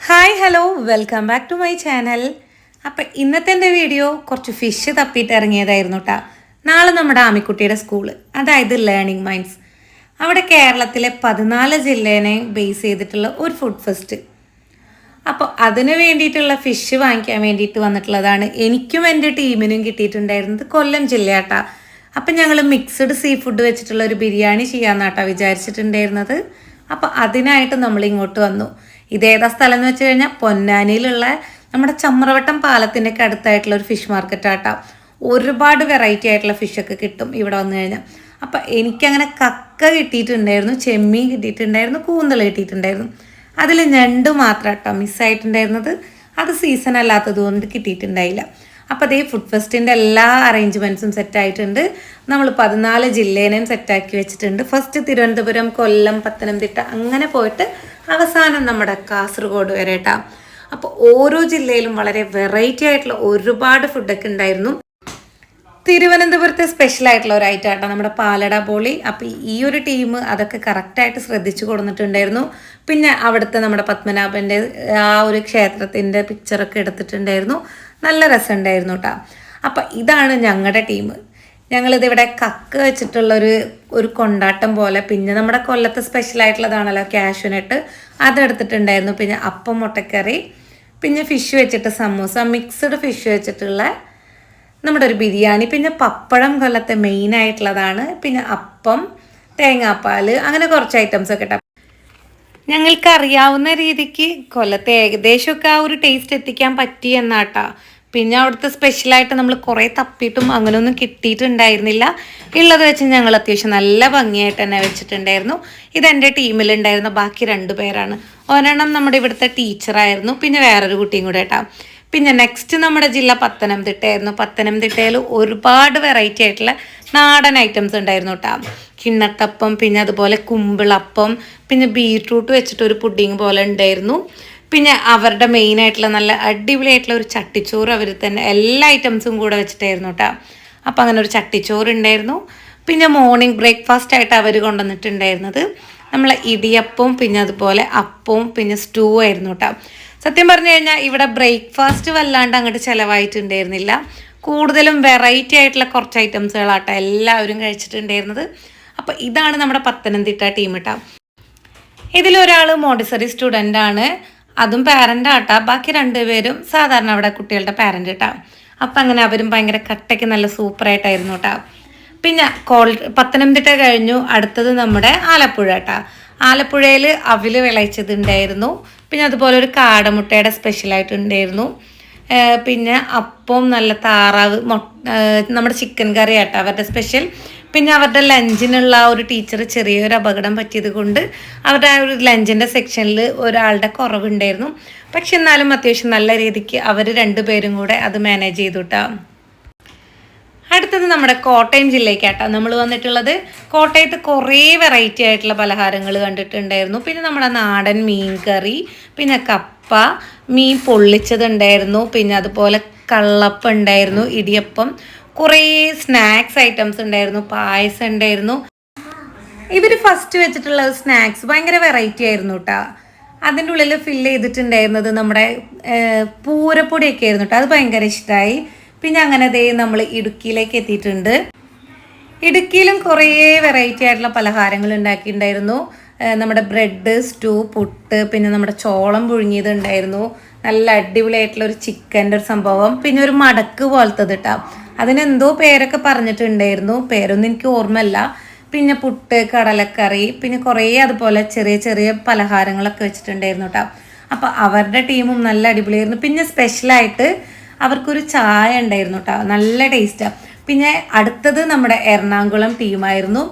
Hi hello welcome back to my channel. അപ്പം ഇന്നത്തെ എൻ്റെ വീഡിയോ കുറച്ച് ഫിഷ് തപ്പിയിട്ട് ഇറങ്ങിയതായിരുന്നു കേട്ടോ. നാളെ നമ്മുടെ ആമിക്കുട്ടിയുടെ സ്കൂള്, അതായത് ലേണിംഗ് മൈൻഡ്സ്, അവിടെ കേരളത്തിലെ 14 ജില്ലേനെ ബേസ് ചെയ്തിട്ടുള്ള ഒരു ഫുഡ് ഫെസ്റ്റ്. അപ്പോൾ അതിന് വേണ്ടിയിട്ടുള്ള ഫിഷ് വാങ്ങിക്കാൻ വേണ്ടിയിട്ട് വന്നിട്ടുള്ളതാണ്. എനിക്കും എൻ്റെ ടീമിനും കിട്ടിയിട്ടുണ്ടായിരുന്നത് കൊല്ലം ജില്ലയാട്ടാ. അപ്പം ഞങ്ങൾ മിക്സ്ഡ് സീ ഫുഡ് വെച്ചിട്ടുള്ള ഒരു ബിരിയാണി ചെയ്യാമെന്നാട്ടാ വിചാരിച്ചിട്ടുണ്ടായിരുന്നത്. അപ്പോൾ അതിനായിട്ട് നമ്മൾ ഇങ്ങോട്ട് വന്നു. ഇതേതാ സ്ഥലം എന്ന് വെച്ച് കഴിഞ്ഞാൽ പൊന്നാനിയിലുള്ള നമ്മുടെ ചമ്രവട്ടം പാലത്തിൻ്റെ ഒക്കെ അടുത്തായിട്ടുള്ള ഒരു ഫിഷ് മാർക്കറ്റാട്ടോ. ഒരുപാട് വെറൈറ്റി ആയിട്ടുള്ള ഫിഷൊക്കെ കിട്ടും ഇവിടെ വന്നു കഴിഞ്ഞാൽ. അപ്പം എനിക്കങ്ങനെ കക്ക കിട്ടിയിട്ടുണ്ടായിരുന്നു, ചെമ്മീൻ കിട്ടിയിട്ടുണ്ടായിരുന്നു, കൂന്തൽ കിട്ടിയിട്ടുണ്ടായിരുന്നു. അതിൽ ഞണ്ട് മാത്രം കേട്ടോ മിസ്സായിട്ടുണ്ടായിരുന്നത്. അത് സീസൺ അല്ലാത്തത് കൊണ്ട് കിട്ടിയിട്ടുണ്ടായില്ല. അപ്പോൾ അതേ ഫുഡ് ഫെസ്റ്റിൻ്റെ എല്ലാ അറേഞ്ച്മെൻറ്റ്സും സെറ്റായിട്ടുണ്ട്. നമ്മൾ 14 ജില്ലേനെയും സെറ്റാക്കി വെച്ചിട്ടുണ്ട്. ഫസ്റ്റ് തിരുവനന്തപുരം, കൊല്ലം, പത്തനംതിട്ട അങ്ങനെ പോയിട്ട് അവസാനം നമ്മുടെ കാസർഗോഡ് വരെ കേട്ടോ. അപ്പോൾ ഓരോ ജില്ലയിലും വളരെ വെറൈറ്റി ആയിട്ടുള്ള ഒരുപാട് ഫുഡൊക്കെ ഉണ്ടായിരുന്നു. തിരുവനന്തപുരത്തെ സ്പെഷ്യൽ ആയിട്ടുള്ള ഒരു ഐറ്റം ആട്ടോ നമ്മുടെ പാലട ബോളി. അപ്പോൾ ഈ ഒരു ടീം അതൊക്കെ കറക്റ്റായിട്ട് ശ്രദ്ധിച്ചു കൊടുത്തിട്ടുണ്ടായിരുന്നു. പിന്നെ അവിടുത്തെ നമ്മുടെ പത്മനാഭൻ്റെ ആ ഒരു ക്ഷേത്രത്തിൻ്റെ പിക്ചറൊക്കെ എടുത്തിട്ടുണ്ടായിരുന്നു. നല്ല രസമുണ്ടായിരുന്നു കേട്ടോ. അപ്പം ഇതാണ് ഞങ്ങളുടെ ടീം. ഞങ്ങളിതിവിടെ കക്ക് വെച്ചിട്ടുള്ളൊരു കൊണ്ടാട്ടം പോലെ, പിന്നെ നമ്മുടെ കൊല്ലത്തെ സ്പെഷ്യലായിട്ടുള്ളതാണല്ലോ കാഷ്യൂനട്ട്, അതെടുത്തിട്ടുണ്ടായിരുന്നു. പിന്നെ അപ്പം മുട്ടക്കറി, പിന്നെ ഫിഷ് വെച്ചിട്ട് സമൂസ, മിക്സ്ഡ് ഫിഷ് വെച്ചിട്ടുള്ള നമ്മുടെ ഒരു ബിരിയാണി, പിന്നെ പപ്പടം കൊല്ലത്തെ മെയിൻ ആയിട്ടുള്ളതാണ്, പിന്നെ അപ്പം, തേങ്ങാപ്പാൽ, അങ്ങനെ കുറച്ച് ഐറ്റംസ് ഒക്കെ. ഞങ്ങൾക്ക് അറിയാവുന്ന രീതിക്ക് കൊല്ലത്തെ ഏകദേശമൊക്കെ ആ ഒരു ടേസ്റ്റ് എത്തിക്കാൻ പറ്റി എന്നാട്ടാ. പിന്നെ അവിടുത്തെ സ്പെഷ്യലായിട്ട് നമ്മൾ കുറേ തപ്പിയിട്ടും അങ്ങനെയൊന്നും കിട്ടിയിട്ടുണ്ടായിരുന്നില്ല. ഉള്ളത് വെച്ച് ഞങ്ങൾ അത്യാവശ്യം നല്ല ഭംഗിയായിട്ട് തന്നെ വെച്ചിട്ടുണ്ടായിരുന്നു. ഇതെൻ്റെ ടീമിലുണ്ടായിരുന്ന ബാക്കി 2 പേരാണ്. ഒരെണ്ണം നമ്മുടെ ഇവിടുത്തെ ടീച്ചറായിരുന്നു, പിന്നെ വേറൊരു കുട്ടിയും കൂടെ കേട്ടോ. പിന്നെ നെക്സ്റ്റ് നമ്മുടെ ജില്ല പത്തനംതിട്ടയായിരുന്നു. പത്തനംതിട്ടയിൽ ഒരുപാട് വെറൈറ്റി ആയിട്ടുള്ള നാടൻ ഐറ്റംസ് ഉണ്ടായിരുന്നു കേട്ടോ. കിണ്ണത്തപ്പം, പിന്നെ അതുപോലെ കുമ്പിളപ്പം, പിന്നെ ബീട്രൂട്ട് വെച്ചിട്ടൊരു പുഡിങ് പോലെ ഉണ്ടായിരുന്നു. പിന്നെ അവരുടെ മെയിനായിട്ടുള്ള നല്ല അടിപൊളിയായിട്ടുള്ള ഒരു ചട്ടിച്ചോറ് അവർ തന്നെ എല്ലാ ഐറ്റംസും കൂടെ വെച്ചിട്ടായിരുന്നു കേട്ടോ. അപ്പോൾ അങ്ങനെ ഒരു ചട്ടിച്ചോറ് ഉണ്ടായിരുന്നു. പിന്നെ മോർണിംഗ് ബ്രേക്ക്ഫാസ്റ്റ് ആയിട്ട് അവർ കൊണ്ടുവന്നിട്ടുണ്ടായിരുന്നത് നമ്മളെ ഇടിയപ്പവും, പിന്നെ അതുപോലെ അപ്പവും, പിന്നെ സ്റ്റൂ ആയിരുന്നു കേട്ടോ. സത്യം പറഞ്ഞു കഴിഞ്ഞാൽ ഇവിടെ ബ്രേക്ക്ഫാസ്റ്റ് വല്ലാണ്ട് അങ്ങോട്ട് ചിലവായിട്ടുണ്ടായിരുന്നില്ല. കൂടുതലും വെറൈറ്റി ആയിട്ടുള്ള കുറച്ച് ഐറ്റംസുകളാട്ടോ എല്ലാവരും കഴിച്ചിട്ടുണ്ടായിരുന്നത്. അപ്പോൾ ഇതാണ് നമ്മുടെ പത്തനംതിട്ട ടീം കേട്ടോ. ഇതിലൊരാൾ മോണ്ടിസറി സ്റ്റുഡൻ്റ് ആണ്, അതും പാരൻ്റ് ആട്ടാ. ബാക്കി 2 പേരും സാധാരണ അവിടെ കുട്ടികളുടെ പാരൻ്റ് കേട്ടോ. അപ്പം അങ്ങനെ അവരും ഭയങ്കര കട്ടയ്ക്ക് നല്ല സൂപ്പറായിട്ടായിരുന്നു കേട്ടോ. പിന്നെ പത്തനംതിട്ട കഴിഞ്ഞു, അടുത്തത് നമ്മുടെ ആലപ്പുഴ കേട്ടോ. ആലപ്പുഴയിൽ അവിൽ വിളയിച്ചതുണ്ടായിരുന്നു. പിന്നെ അതുപോലെ ഒരു കാടമുട്ടയുടെ സ്പെഷ്യലായിട്ടുണ്ടായിരുന്നു. പിന്നെ അപ്പം, നല്ല താറാവ്, നമ്മുടെ ചിക്കൻ കറി ആട്ടോ അവരുടെ സ്പെഷ്യൽ. പിന്നെ അവരുടെ ലഞ്ചിനുള്ള ആ ഒരു ടീച്ചർ ചെറിയൊരു അപകടം പറ്റിയത് കൊണ്ട് അവരുടെ ആ ഒരു ലഞ്ചിൻ്റെ സെക്ഷനിൽ ഒരാളുടെ കുറവുണ്ടായിരുന്നു. പക്ഷെ എന്നാലും അത്യാവശ്യം നല്ല രീതിക്ക് അവർ 2 പേരും കൂടെ അത് മാനേജ് ചെയ്തു കേട്ടോ. അടുത്തത് നമ്മുടെ കോട്ടയം ജില്ലയ്ക്കാട്ടോ നമ്മൾ വന്നിട്ടുള്ളത്. കോട്ടയത്ത് കുറേ വെറൈറ്റി ആയിട്ടുള്ള പലഹാരങ്ങൾ കണ്ടിട്ടുണ്ടായിരുന്നു. പിന്നെ നമ്മുടെ നാടൻ മീൻ കറി, പിന്നെ കപ്പ, മീൻ പൊള്ളിച്ചതുണ്ടായിരുന്നു, പിന്നെ അതുപോലെ കള്ളപ്പം ഉണ്ടായിരുന്നു, ഇടിയപ്പം, കുറേ സ്നാക്സ് ഐറ്റംസ് ഉണ്ടായിരുന്നു, പായസം ഉണ്ടായിരുന്നു. ഇവർ ഫസ്റ്റ് വെച്ചിട്ടുള്ള സ്നാക്സ് ഭയങ്കര വെറൈറ്റി ആയിരുന്നു കേട്ടോ. അതിൻ്റെ ഉള്ളിൽ ഫില്ല് ചെയ്തിട്ടുണ്ടായിരുന്നത് നമ്മുടെ പൂരപ്പൊടിയൊക്കെ ആയിരുന്നു കേട്ടോ. അത് ഭയങ്കര ഇഷ്ടമായി. പിന്നെ അങ്ങനെ ദേ നമ്മൾ ഇടുക്കിയിലേക്ക് എത്തിയിട്ടുണ്ട്. ഇടുക്കിയിലും കുറേ വെറൈറ്റി ആയിട്ടുള്ള പലഹാരങ്ങൾ ഉണ്ടാക്കിയിട്ടുണ്ടായിരുന്നു. നമ്മുടെ ബ്രെഡ്, സ്റ്റൂ, പുട്ട്, പിന്നെ നമ്മുടെ ചോളം പുഴുങ്ങിയത് ഉണ്ടായിരുന്നു. നല്ല അടിപൊളിയായിട്ടുള്ള ഒരു ചിക്കൻ്റെ ഒരു സംഭവം, പിന്നെ ഒരു മടക്ക് പോലത്തത് കേട്ടോ. അതിനെന്തോ പേരൊക്കെ പറഞ്ഞിട്ടുണ്ടായിരുന്നു, പേരൊന്നും എനിക്ക് ഓർമ്മയില്ല. പിന്നെ പുട്ട്, കടലക്കറി, പിന്നെ കുറേ അതുപോലെ ചെറിയ ചെറിയ പലഹാരങ്ങളൊക്കെ വെച്ചിട്ടുണ്ടായിരുന്നു കേട്ടോ. അപ്പോൾ അവരുടെ ടീമും നല്ല അടിപൊളിയായിരുന്നു. പിന്നെ സ്പെഷ്യലായിട്ട് അവർക്കൊരു ചായ ഉണ്ടായിരുന്നു കേട്ടോ, നല്ല ടേസ്റ്റാണ്. പിന്നെ അടുത്തത് നമ്മുടെ എറണാകുളം ടീമായിരുന്നു.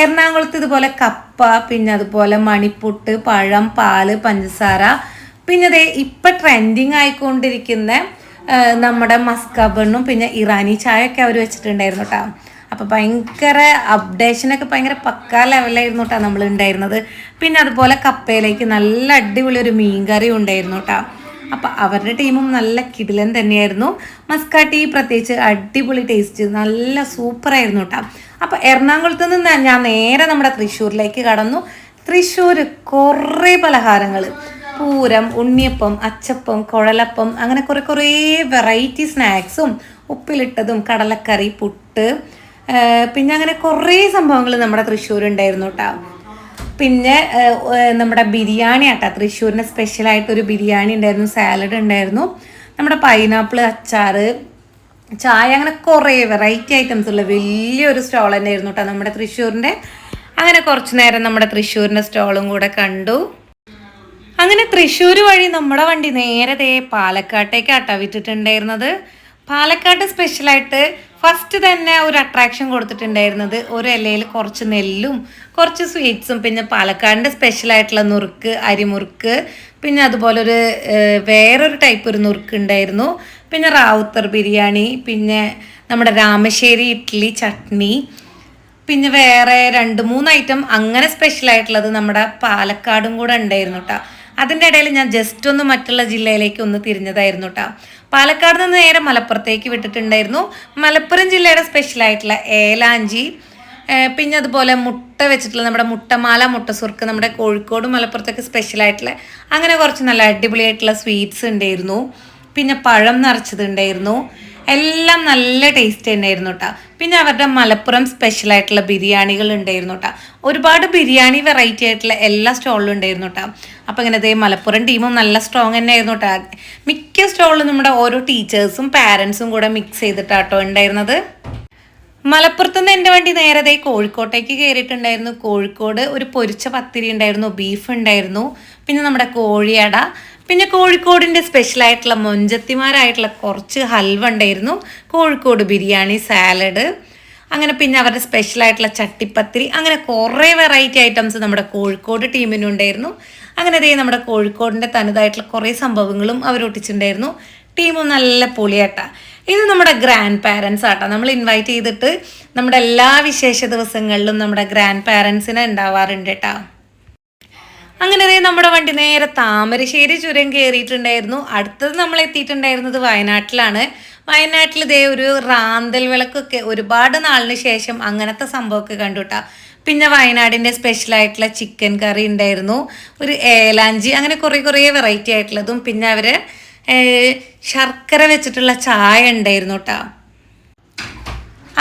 എറണാകുളത്ത് ഇതുപോലെ കപ്പ, പിന്നെ അതുപോലെ മണിപ്പുട്ട്, പഴം, പാല്, പഞ്ചസാര, പിന്നെ അതേ ഇപ്പം ട്രെൻഡിങ് ആയിക്കൊണ്ടിരിക്കുന്ന നമ്മുടെ മസ്കബണ്ണും പിന്നെ ഇറാനി ചായയൊക്കെ അവർ വെച്ചിട്ടുണ്ടായിരുന്നു കേട്ടോ. അപ്പോൾ ഭയങ്കര അപ്ഡേഷനൊക്കെ ഭയങ്കര പക്കാ ലെവലായിരുന്നു കേട്ടോ നമ്മൾ ഉണ്ടായിരുന്നത്. പിന്നെ അതുപോലെ കപ്പയിലേക്ക് നല്ല അടിപൊളി ഒരു മീൻ കറി ഉണ്ടായിരുന്നു കേട്ടോ. അപ്പോൾ അവരുടെ ടീമും നല്ല കിടിലൻ തന്നെയായിരുന്നു. മസ്കാട്ടി പ്രത്യേകിച്ച് അടിപൊളി ടേസ്റ്റ്, നല്ല സൂപ്പറായിരുന്നു കേട്ടോ. അപ്പോൾ എറണാകുളത്ത് നിന്ന് ഞാൻ നേരെ നമ്മുടെ തൃശ്ശൂരിലേക്ക് കടന്നു. തൃശ്ശൂർ കുറേ പലഹാരങ്ങൾ, പൂരം, ഉണ്ണിയപ്പം, അച്ചപ്പം, കുഴലപ്പം, അങ്ങനെ കുറേ വെറൈറ്റി സ്നാക്സും ഉപ്പിലിട്ടതും കടലക്കറി, പുട്ട്, പിന്നെ അങ്ങനെ കുറേ സംഭവങ്ങൾ നമ്മുടെ തൃശ്ശൂർ ഉണ്ടായിരുന്നു കേട്ടോ. പിന്നെ നമ്മുടെ ബിരിയാണി ആട്ടാ, തൃശ്ശൂരിന് സ്പെഷ്യലായിട്ടൊരു ബിരിയാണി ഉണ്ടായിരുന്നു, സാലഡ് ഉണ്ടായിരുന്നു, നമ്മുടെ പൈനാപ്പിൾ അച്ചാർ, ചായ, അങ്ങനെ കുറേ വെറൈറ്റി ഐറ്റംസ് ഉള്ള വലിയൊരു സ്റ്റോൾ തന്നെയായിരുന്നു കേട്ടോ നമ്മുടെ തൃശ്ശൂരിൻ്റെ. അങ്ങനെ കുറച്ച് നേരം നമ്മുടെ തൃശ്ശൂരിൻ്റെ സ്റ്റോളും കൂടെ കണ്ടു. അങ്ങനെ തൃശ്ശൂർ വഴി നമ്മുടെ വണ്ടി നേരെ പാലക്കാട്ടേക്കാട്ടാ വിട്ടിട്ടുണ്ടായിരുന്നത്. പാലക്കാട് സ്പെഷ്യലായിട്ട് ഫസ്റ്റ് തന്നെ ഒരു അട്രാക്ഷൻ കൊടുത്തിട്ടുണ്ടായിരുന്നത് ഒരു ഇലയിൽ കുറച്ച് നെല്ലും കുറച്ച് സ്വീറ്റ്സും, പിന്നെ പാലക്കാടിൻ്റെ സ്പെഷ്യലായിട്ടുള്ള നുറുക്ക്, അരിമുറുക്ക്, പിന്നെ അതുപോലെ വേറൊരു ടൈപ്പ് ഒരു നുറുക്ക് ഉണ്ടായിരുന്നു, പിന്നെ റാവുത്തർ ബിരിയാണി, പിന്നെ നമ്മുടെ രാമശ്ശേരി ഇഡ്ഡലി ചട്നി, പിന്നെ വേറെ 2-3 ഐറ്റം അങ്ങനെ സ്പെഷ്യലായിട്ടുള്ളത് നമ്മുടെ പാലക്കാടും കൂടെ ഉണ്ടായിരുന്നു കേട്ടോ. അതിൻ്റെ ഇടയിൽ ഞാൻ ജസ്റ്റ് ഒന്ന് മറ്റുള്ള ജില്ലയിലേക്ക് ഒന്ന് തിരിഞ്ഞതായിരുന്നു കേട്ടോ. പാലക്കാട് നിന്ന് നേരെ മലപ്പുറത്തേക്ക് വിട്ടിട്ടുണ്ടായിരുന്നു. മലപ്പുറം ജില്ലയുടെ സ്പെഷ്യലായിട്ടുള്ള ഏലാഞ്ചി, പിന്നെ അതുപോലെ മുട്ട വെച്ചിട്ടുള്ള നമ്മുടെ മുട്ടമാല, മുട്ടസുർക്ക്, നമ്മുടെ കോഴിക്കോട് മലപ്പുറത്തൊക്കെ സ്പെഷ്യലായിട്ടുള്ള അങ്ങനെ കുറച്ച് നല്ല അടിപൊളിയായിട്ടുള്ള സ്വീറ്റ്സ് ഉണ്ടായിരുന്നു. പിന്നെ പഴം നിറച്ചതുണ്ടായിരുന്നു. എല്ലാം നല്ല ടേസ്റ്റ് തന്നെയായിരുന്നു കേട്ടോ. പിന്നെ അവരുടെ മലപ്പുറം സ്പെഷ്യലായിട്ടുള്ള ബിരിയാണികൾ ഉണ്ടായിരുന്നു കേട്ടോ. ഒരുപാട് ബിരിയാണി വെറൈറ്റി ആയിട്ടുള്ള എല്ലാ സ്റ്റോളിലും ഉണ്ടായിരുന്നു കേട്ടോ. അപ്പോൾ ഇങ്ങനെ മലപ്പുറം ടീമും നല്ല സ്ട്രോങ് തന്നെയായിരുന്നു കേട്ടോ. മിക്ക സ്റ്റോളിലും നമ്മുടെ ഓരോ ടീച്ചേഴ്സും പാരൻസും കൂടെ മിക്സ് ചെയ്തിട്ടാട്ടോ ഉണ്ടായിരുന്നത്. മലപ്പുറത്തുനിന്ന് എൻ്റെ വണ്ടി നേരെ കോഴിക്കോട്ടേക്ക് കയറിയിട്ടുണ്ടായിരുന്നു. കോഴിക്കോട് ഒരു പൊരിച്ച പത്തിരി ഉണ്ടായിരുന്നു, ബീഫ് ഉണ്ടായിരുന്നു, പിന്നെ നമ്മുടെ കോഴിയട, പിന്നെ കോഴിക്കോടിൻ്റെ സ്പെഷ്യലായിട്ടുള്ള മൊഞ്ചത്തിമാരായിട്ടുള്ള കുറച്ച് ഹൽവ ഉണ്ടായിരുന്നു, കോഴിക്കോട് ബിരിയാണി, സാലഡ്, അങ്ങനെ പിന്നെ അവരുടെ സ്പെഷ്യലായിട്ടുള്ള ചട്ടിപ്പത്തിരി, അങ്ങനെ കുറേ വെറൈറ്റി ഐറ്റംസ് നമ്മുടെ കോഴിക്കോട് ടീമിനുണ്ടായിരുന്നു. അങ്ങനെ നമ്മുടെ കോഴിക്കോടിൻ്റെ തനതായിട്ടുള്ള കുറേ സംഭവങ്ങളും അവരൊട്ടിച്ചിട്ടുണ്ടായിരുന്നു. ടീമും നല്ല പൊളിയാട്ടാ. ഇത് നമ്മുടെ ഗ്രാൻഡ് പാരൻസ് ആട്ടോ. നമ്മൾ ഇൻവൈറ്റ് ചെയ്തിട്ട് നമ്മുടെ എല്ലാ വിശേഷ ദിവസങ്ങളിലും നമ്മുടെ ഗ്രാൻഡ് പാരൻസിനെ ഉണ്ടാവാറുണ്ട് കേട്ടോ. അങ്ങനെ നമ്മുടെ വണ്ടി നേരെ താമരശ്ശേരി ചുരം കയറിയിട്ടുണ്ടായിരുന്നു. അടുത്തത് നമ്മൾ എത്തിയിട്ടുണ്ടായിരുന്നത് വയനാട്ടിലാണ്. വയനാട്ടിൽ ഒരു റാന്തൽ വിളക്കൊക്കെ ഒരുപാട് നാളിന് ശേഷം അങ്ങനത്തെ സംഭവമൊക്കെ കണ്ടുട്ടാ. പിന്നെ വയനാടിൻ്റെ സ്പെഷ്യലായിട്ടുള്ള ചിക്കൻ കറി ഉണ്ടായിരുന്നു, ഒരു ഏലാഞ്ചി, അങ്ങനെ കുറേ വെറൈറ്റി ആയിട്ടുള്ളതും, പിന്നെ അവർ ശർക്കര വെച്ചിട്ടുള്ള ചായ ഉണ്ടായിരുന്നു കേട്ടോ.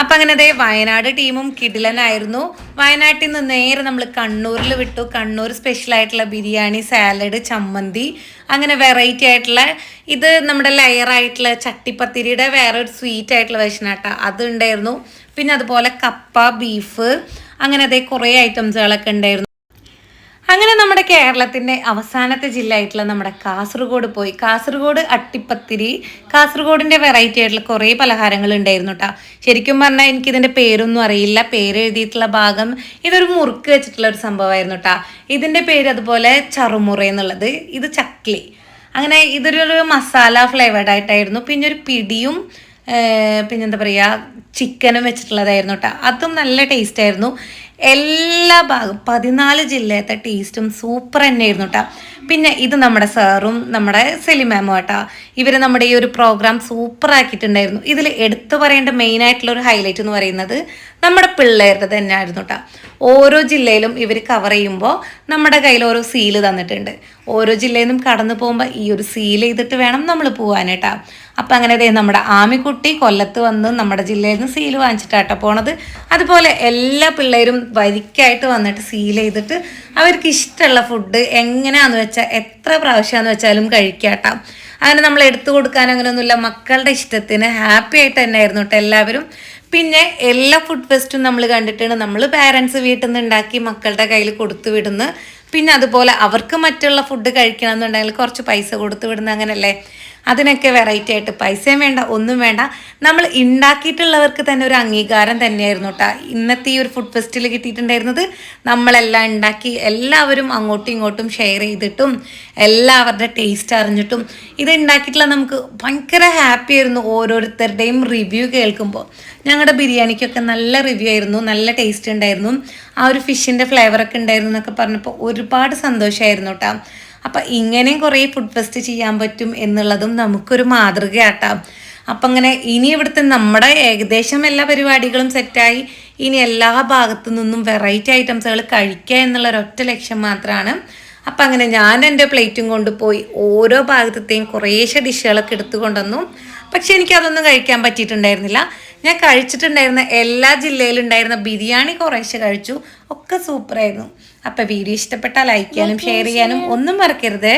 അപ്പം അങ്ങനെ വയനാട് ടീമും കിടിലനായിരുന്നു. വയനാട്ടിൽ നിന്ന് നേരെ നമ്മൾ കണ്ണൂരിൽ വിട്ടു. കണ്ണൂർ സ്പെഷ്യലായിട്ടുള്ള ബിരിയാണി, സാലഡ്, ചമ്മന്തി, അങ്ങനെ വെറൈറ്റി ആയിട്ടുള്ള ഇത് നമ്മുടെ ലെയറായിട്ടുള്ള ചട്ടിപ്പത്തിരിയുടെ വേറെ ഒരു സ്വീറ്റ് ആയിട്ടുള്ള വെർഷനാട്ടോ, അത് ഉണ്ടായിരുന്നു. പിന്നെ അതുപോലെ കപ്പ, ബീഫ്, അങ്ങനെ കുറേ ഐറ്റംസുകളൊക്കെ ഉണ്ടായിരുന്നു. അങ്ങനെ നമ്മുടെ കേരളത്തിൻ്റെ അവസാനത്തെ ജില്ലയായിട്ടുള്ള നമ്മുടെ കാസർഗോഡ് പോയി. കാസർഗോഡ് അട്ടിപ്പത്തിരി, കാസർഗോഡിൻ്റെ വെറൈറ്റി ആയിട്ടുള്ള കുറേ പലഹാരങ്ങൾ ഉണ്ടായിരുന്നു കേട്ടോ. ശരിക്കും പറഞ്ഞാൽ എനിക്കിതിൻ്റെ പേരൊന്നും അറിയില്ല. പേര് എഴുതിയിട്ടുള്ള ഭാഗം ഇതൊരു മുറുക്ക് വെച്ചിട്ടുള്ള ഒരു സംഭവമായിരുന്നു കേട്ടോ. ഇതിൻ്റെ പേര് അതുപോലെ ചറുമുറ എന്നുള്ളത്, ഇത് ചക്ലി, അങ്ങനെ ഇതൊരു മസാല ഫ്ലേവേർഡ് ആയിട്ടായിരുന്നു. പിന്നെ ഒരു പിടിയും പിന്നെന്താ പറയുക ചിക്കനും വെച്ചിട്ടുള്ളതായിരുന്നു കേട്ടോ. അതും നല്ല ടേസ്റ്റ് ആയിരുന്നു. എല്ലാ ഭാഗം 14 ജില്ലത്തെ ടേസ്റ്റും സൂപ്പർ തന്നെയായിരുന്നു കേട്ടോ. പിന്നെ ഇത് നമ്മുടെ സാറും നമ്മുടെ സെലിം മാമും കേട്ടോ. ഇവർ നമ്മുടെ ഈ ഒരു പ്രോഗ്രാം സൂപ്പർ ആക്കിയിട്ടുണ്ടായിരുന്നു. ഇതിൽ എടുത്തു പറയേണ്ട മെയിനായിട്ടുള്ള ഒരു ഹൈലൈറ്റ് എന്ന് പറയുന്നത് നമ്മുടെ പിള്ളേരുടെ തന്നെയായിരുന്നു കേട്ടോ. ഓരോ ജില്ലയിലും ഇവർ കവർ ചെയ്യുമ്പോൾ നമ്മുടെ കയ്യിൽ ഓരോ സീല് തന്നിട്ടുണ്ട്. ഓരോ ജില്ലയിൽ നിന്നും കടന്നു പോകുമ്പോൾ ഈ ഒരു സീൽ ചെയ്തിട്ട് വേണം നമ്മൾ പോകാൻ കേട്ടോ. അപ്പം അങ്ങനെ നമ്മുടെ ആമിക്കുട്ടി കൊല്ലത്ത് വന്ന് നമ്മുടെ ജില്ലയിൽ നിന്ന് സീല് വാങ്ങിച്ചിട്ടാട്ടോ പോണത്. അതുപോലെ എല്ലാ പിള്ളേരും വരിക്കായിട്ട് വന്നിട്ട് സീൽ ചെയ്തിട്ട് അവർക്ക് ഇഷ്ടമുള്ള ഫുഡ് എങ്ങനെയാണെന്ന് വെച്ചാൽ എത്ര പ്രാവശ്യമാണെന്ന് വെച്ചാലും കഴിക്കാട്ടോ. അങ്ങനെ നമ്മൾ എടുത്തു കൊടുക്കാൻ അങ്ങനെയൊന്നുമില്ല. മക്കളുടെ ഇഷ്ടത്തിന് ഹാപ്പി ആയിട്ട് തന്നെയായിരുന്നു കേട്ടോ എല്ലാവരും. പിന്നെ എല്ലാ ഫുഡ് ഫെസ്റ്റും നമ്മൾ കണ്ടിട്ടാണ്. നമ്മൾ പാരൻസ് വീട്ടിൽ നിന്ന് ഉണ്ടാക്കി മക്കളുടെ കയ്യിൽ കൊടുത്തു വിടുന്നു. പിന്നെ അതുപോലെ അവർക്ക് മറ്റുള്ള ഫുഡ് കഴിക്കണം എന്നുണ്ടെങ്കിൽ കുറച്ച് പൈസ കൊടുത്തു വിടുന്ന, അങ്ങനെയല്ലേ. അതിനൊക്കെ വെറൈറ്റി ആയിട്ട് പൈസയും വേണ്ട, ഒന്നും വേണ്ട, നമ്മൾ ഉണ്ടാക്കിയിട്ടുള്ളവർക്ക് തന്നെ ഒരു അംഗീകാരം തന്നെയായിരുന്നു കേട്ടോ. ഇന്നത്തെ ഈ ഒരു ഫുഡ് ഫെസ്റ്റിൽ കിട്ടിയിട്ടുണ്ടായിരുന്നത് നമ്മളെല്ലാം ഉണ്ടാക്കി എല്ലാവരും അങ്ങോട്ടും ഇങ്ങോട്ടും ഷെയർ ചെയ്തിട്ടും എല്ലാവരുടെ ടേസ്റ്റ് അറിഞ്ഞിട്ടും ഇത് ഉണ്ടാക്കിയിട്ടുള്ള നമുക്ക് ഭയങ്കര ഹാപ്പി ആയിരുന്നു. ഓരോരുത്തരുടെയും റിവ്യൂ കേൾക്കുമ്പോൾ ഞങ്ങളുടെ ബിരിയാണിക്കൊക്കെ നല്ല റിവ്യൂ ആയിരുന്നു, നല്ല ടേസ്റ്റ് ഉണ്ടായിരുന്നു, ആ ഒരു ഫിഷിൻ്റെ ഫ്ലേവറൊക്കെ ഉണ്ടായിരുന്നു എന്നൊക്കെ പറഞ്ഞപ്പോൾ ഒരുപാട് സന്തോഷമായിരുന്നു കേട്ടോ. അപ്പം ഇങ്ങനെയും കുറേ ഫുഡ് ഫെസ്റ്റ് ചെയ്യാൻ പറ്റും എന്നുള്ളതും നമുക്കൊരു മാതൃകയാട്ടാം. അപ്പം അങ്ങനെ ഇനി ഇവിടുത്തെ നമ്മുടെ ഏകദേശം എല്ലാ പരിപാടികളും സെറ്റായി. ഇനി എല്ലാ ഭാഗത്തു നിന്നും വെറൈറ്റി ഐറ്റംസുകൾ കഴിക്കുക എന്നുള്ള ഒരൊറ്റ ലക്ഷ്യം മാത്രമാണ്. അപ്പം അങ്ങനെ ഞാൻ എൻ്റെ പ്ലേറ്റും കൊണ്ടുപോയി ഓരോ ഭാഗത്തെയും കുറേശ്ശെ ഡിഷുകളൊക്കെ എടുത്തു കൊണ്ടുവന്നു. പക്ഷെ എനിക്കതൊന്നും കഴിക്കാൻ പറ്റിയിട്ടുണ്ടായിരുന്നില്ല. ഞാൻ കഴിച്ചിട്ടുണ്ടായിരുന്ന എല്ലാ ജില്ലയിലും ഉണ്ടായിരുന്ന ബിരിയാണി കുറേശ്ശെ കഴിച്ചു. ഒക്കെ സൂപ്പറായിരുന്നു. അപ്പം വീഡിയോ ഇഷ്ടപ്പെട്ടാൽ ലൈക്ക് ചെയ്യാനും ഷെയർ ചെയ്യാനും ഒന്നും മറക്കരുത്.